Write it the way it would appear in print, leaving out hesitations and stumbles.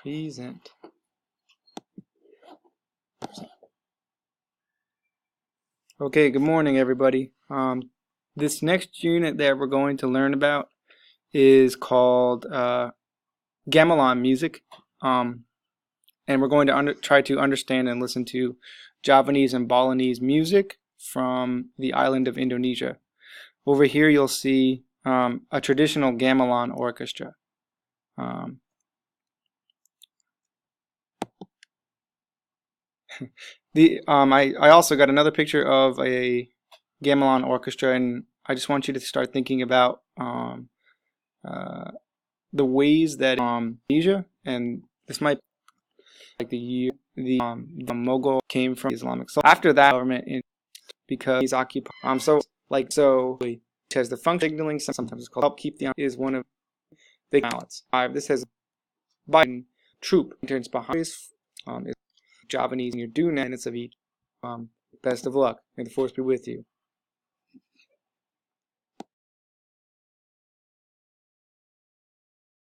Present. Okay, good morning, everybody. This next unit that we're going to learn about is called gamelan music, and we're going to try to understand and listen to Javanese and Balinese music from the island of Indonesia. Over here, you'll see a traditional gamelan orchestra. I also got another picture of a gamelan orchestra, and I just want you to start thinking about the ways that Indonesia, and this might be like the Mughal came from Islamic. So after that government, because he's occupied, it has the function signaling. Sometimes it's called help keep the is one of the balance. This has Biden troop turns behind is Javanese, and you're doing that, and it's of each. Best of luck. May the force be with you.